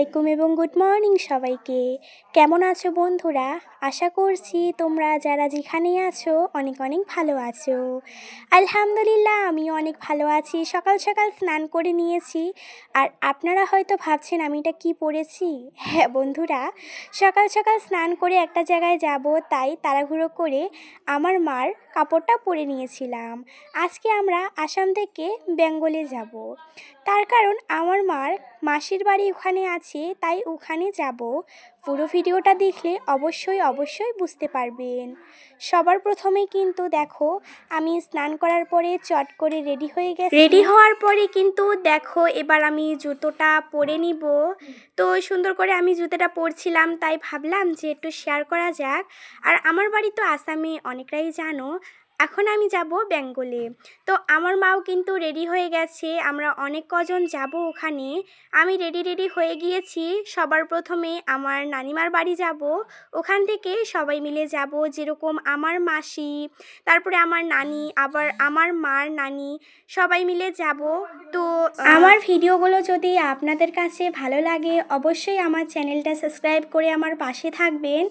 আলাইকুম এবং good morning সবাইকে। কেমন আছো বন্ধুরা? আশা করছি তোমরা যারা যেখানেই আছো অনেক অনেক ভালো আছো। আলহামদুলিল্লাহ আমিও অনেক ভালো আছি। সকাল সকাল স্নান করে নিয়েছি। আর আপনারা হয়তো ভাবছেন আমি এটা কী পরেছি। হ্যাঁ বন্ধুরা, সকাল সকাল স্নান করে একটা জায়গায় যাব, তাই তাড়াহুড়ো করে আমার মার কাপড়টা পরে নিয়েছিলাম। আজকে আমরা আসাম থেকে বেঙ্গলে যাব। তার কারণ আমার মাসির বাড়ি ওখানে আছে, তাই ওখানে যাব। পুরো ভিডিওটা দেখলে অবশ্যই বুঝতে পারবেন। সবার প্রথমে কিন্তু দেখো, আমি স্নান করার পরে চট করে রেডি হয়ে গেছি। রেডি হওয়ার পরে কিন্তু দেখো এবার আমি জুতোটা পরে নিব। তো সুন্দর করে আমি জুতোটা পরছিলাম, তাই ভাবলাম যে একটু শেয়ার করা যাক। আর আমার বাড়ি তো আসামে, অনেকটাই জানো। এখন আমি যাব বেঙ্গলে। তো আমার মাও কিন্তু রেডি হয়ে গেছে, আমরা অনেক কজন যাব ওখানে। আমি রেডি হয়ে গিয়েছি। সবার প্রথমে আমার নানিমার বাড়ি যাব, ওখান থেকে সবাই মিলে যাব, যেরকম আমার মাসি, তারপরে আমার নানি, আবার আমার মার নানি, সবাই মিলে যাব। তো আমার ভিডিওগুলো যদি আপনাদের কাছে ভালো লাগে অবশ্যই আমার চ্যানেলটা সাবস্ক্রাইব করে আমার পাশে থাকবেন।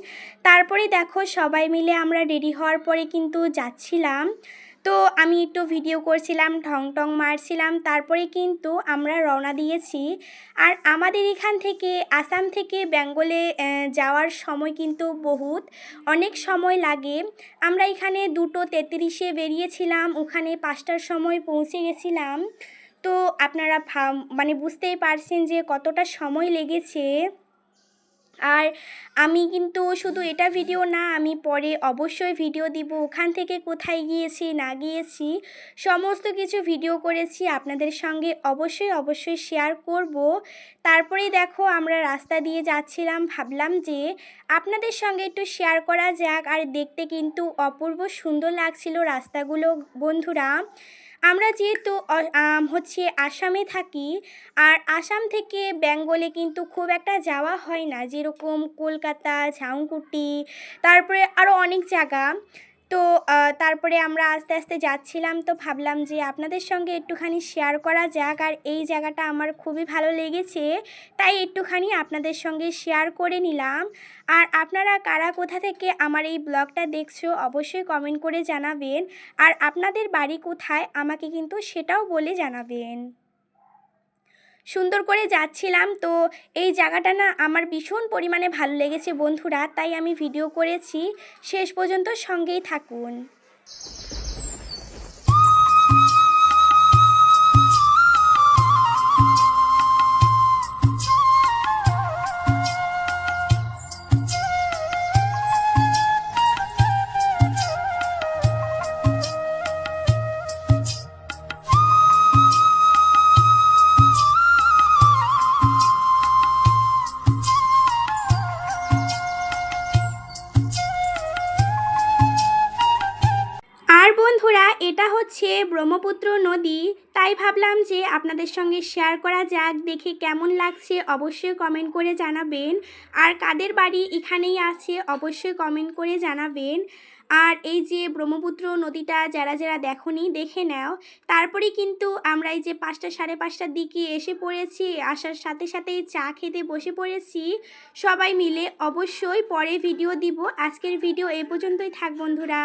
তারপরে দেখো সবাই মিলে আমরা রেডি হওয়ার পরে কিন্তু যাচ্ছিলাম। তো আমি একটু ভিডিও করছিলাম, ঢং টং মারছিলাম, তারপরে কিন্তু আমরা রওনা দিয়েছি। আর আমাদের এখান থেকে আসাম থেকে বেঙ্গলে যাওয়ার সময় কিন্তু অনেক সময় লাগে। আমরা এখানে 2:33-এ বেরিয়েছিলাম, ওখানে 5টার সময় পৌঁছে গেছিলাম। তো আপনারা বুঝতেই পারছেন যে কতটা সময় লেগেছে। আর আমি কিন্তু শুধু এটা ভিডিও না, আমি পরে অবশ্যই ভিডিও দিব ওখান থেকে কোথায় গিয়েছি না গিয়েছি, সমস্ত কিছু ভিডিও করেছি, আপনাদের সঙ্গে অবশ্যই শেয়ার করব। তারপরেই দেখো আমরা রাস্তা দিয়ে যাচ্ছিলাম, ভাবলাম যে আপনাদের সঙ্গে একটু শেয়ার করা যাক। আর দেখতে কিন্তু অপূর্ব সুন্দর লাগছিল রাস্তাগুলো বন্ধুরা। আমরা যেহেতু আসামে থাকি, আর আসাম থেকে বেঙ্গলে কিন্তু খুব একটা যাওয়া হয় না, যেরকম কলকাতা, ঝাউকুটি, তারপরে আরও অনেক জায়গা। তো তারপরে আমরা আস্তে আস্তে যাচ্ছিলাম, তো ভাবলাম যে আপনাদের সঙ্গে একটুখানি শেয়ার করা যাক। আর এই জায়গাটা আমার খুবই ভালো লেগেছে, তাই একটুখানি আপনাদের সঙ্গে শেয়ার করে নিলাম। আর আপনারা কারা কোথা থেকে আমার এই ব্লগটা দেখছো অবশ্যই কমেন্ট করে জানাবেন। আর আপনাদের বাড়ি কোথায় আমাকে কিন্তু সেটাও বলে জানাবেন। সুন্দর করে যাচ্ছিলাম, তো এই জায়গাটা না আমার ভীষণ পরিমাণে ভালো লেগেছে বন্ধুরা, তাই আমি ভিডিও করেছি। শেষ পর্যন্ত সঙ্গেই থাকুন। আর বন্ধুরা, এটা হচ্ছে ব্রহ্মপুত্র নদী, তাই ভাবলাম যে আপনাদের সঙ্গে শেয়ার করা যাক। দেখে কেমন লাগছে অবশ্যই কমেন্ট করে জানাবেন। আর কাদের বাড়ি এখানেই আছে অবশ্যই কমেন্ট করে জানাবেন। আর এই যে ব্রহ্মপুত্র নদীটা যারা যারা দেখোনি দেখে নাও। তারপরে কিন্তু আমরা এই যে 5টা সাড়ে 5টার দিকে এসে পড়েছি, আসার সাথে সাথেই চা খেতে বসে পড়েছি সবাই মিলে। অবশ্যই পরে ভিডিও দিব। আজকের ভিডিও এই পর্যন্তই থাক বন্ধুরা।